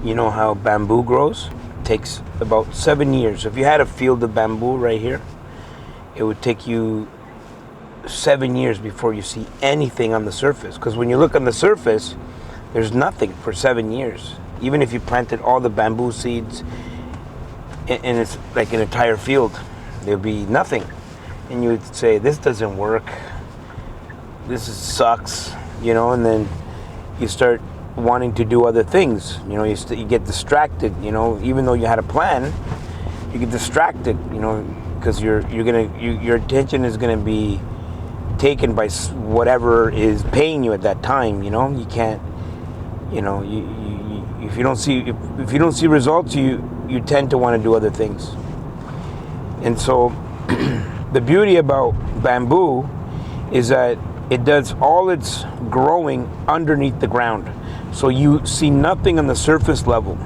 You know how bamboo grows? It takes about 7 years. If you had a field of bamboo right here, it would take you 7 years before you see anything on the surface. Because when you look on the surface, there's nothing for 7 years. Even if you planted all the bamboo seeds and it's like an entire field, there'd be nothing. And you would say, this doesn't work. Sucks, and then you start wanting to do other things. You get distracted, even though you had a plan, you get distracted, because your attention is going to be taken by whatever is paying you at that time. You can't, if you don't see results, you tend to want to do other things. And so the beauty about bamboo is that it does all its growing underneath the ground. So you see nothing on the surface level.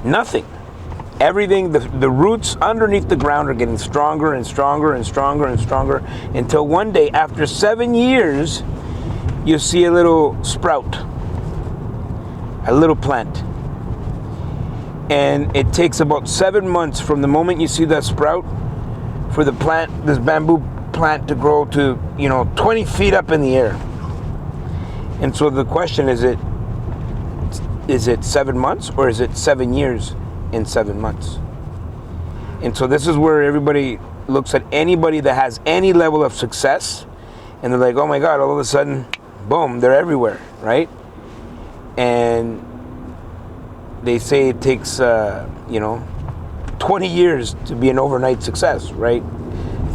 Nothing. Everything, the roots underneath the ground are getting stronger and stronger and stronger and stronger until one day, after 7 years, you see a little sprout, a little plant. And it takes about 7 months from the moment you see that sprout for the plant, this bamboo plant, to grow to 20 feet up in the air. And so the question is it 7 months or is it 7 years in 7 months? And so this is where everybody looks at anybody that has any level of success and they're like, oh my God, all of a sudden, boom, they're everywhere, right? And they say it takes 20 years to be an overnight success, right?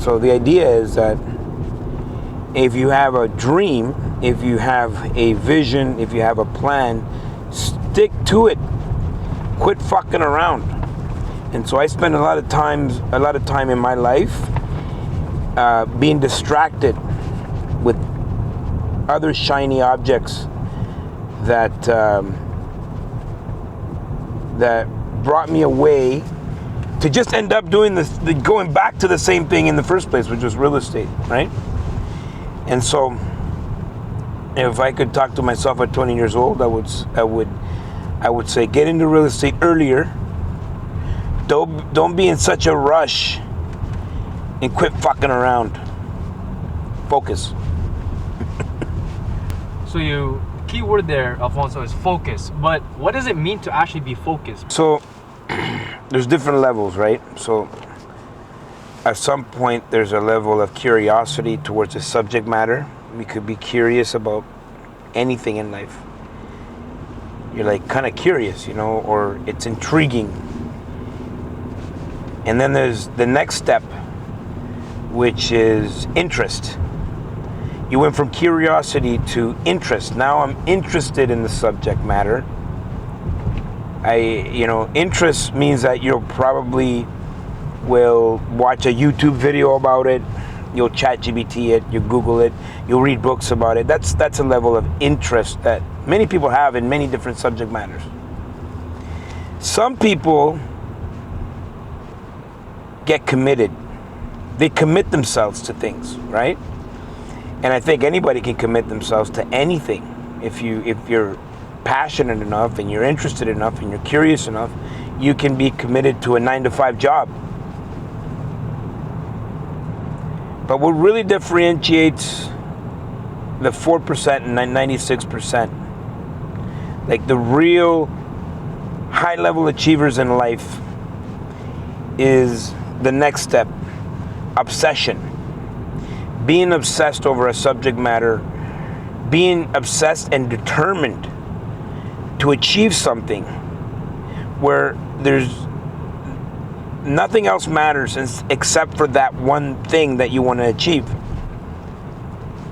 So the idea is that if you have a dream, if you have a vision, if you have a plan, stick to it. Quit fucking around. And so I spend a lot of time in my life being distracted with other shiny objects that brought me away to just end up doing going back to the same thing in the first place, which was real estate, right? And so, if I could talk to myself at 20 years old, I would say, get into real estate earlier. Don't be in such a rush, and quit fucking around. Focus. So key word there, Alfonso, is focus. But what does it mean to actually be focused? So there's different levels, right? So at some point there's a level of curiosity towards a subject matter. We could be curious about anything in life. You're like kind of curious, or it's intriguing. And then there's the next step, which is interest. You went from curiosity to interest. Now I'm interested in the subject matter. Interest means that you'll probably will watch a YouTube video about it. You'll chat GPT it, you Google it, you'll read books about it. That's a level of interest that many people have in many different subject matters. Some people get committed. They commit themselves to things, right? And I think anybody can commit themselves to anything. If you're passionate enough and you're interested enough and you're curious enough, you can be committed to a 9-to-5 job. But what really differentiates the 4% and 96%, like the real high-level achievers in life, is the next step: obsession. Being obsessed over a subject matter, being obsessed and determined to achieve something where there's nothing else matters except for that one thing that you want to achieve.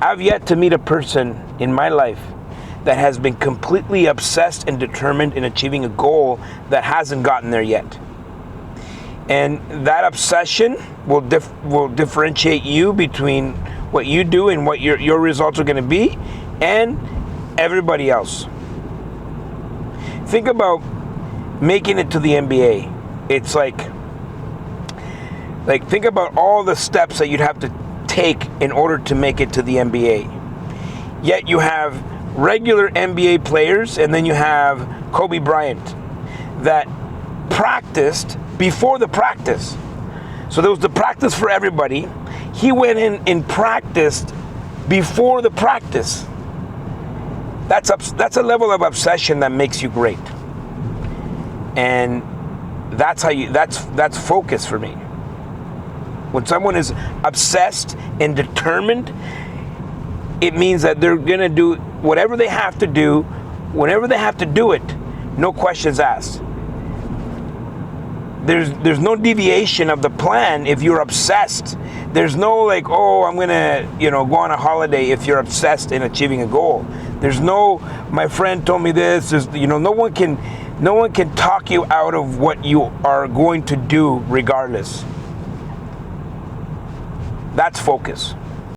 I've yet to meet a person in my life that has been completely obsessed and determined in achieving a goal that hasn't gotten there yet. And that obsession will differentiate you between what you do and what your results are going to be and everybody else. Think about making it to the NBA. It's like think about all the steps that you'd have to take in order to make it to the NBA. Yet you have regular NBA players, and then you have Kobe Bryant, that practiced before the practice. So there was the practice for everybody. He went in and practiced before the practice. That's a level of obsession that makes you great. And that's focus for me. When someone is obsessed and determined, it means that they're gonna do whatever they have to do, whenever they have to do it, no questions asked. There's no deviation of the plan if you're obsessed. There's no like, oh, I'm gonna, go on a holiday if you're obsessed in achieving a goal. There's no, my friend told me this. No one can talk you out of what you are going to do regardless. That's focus.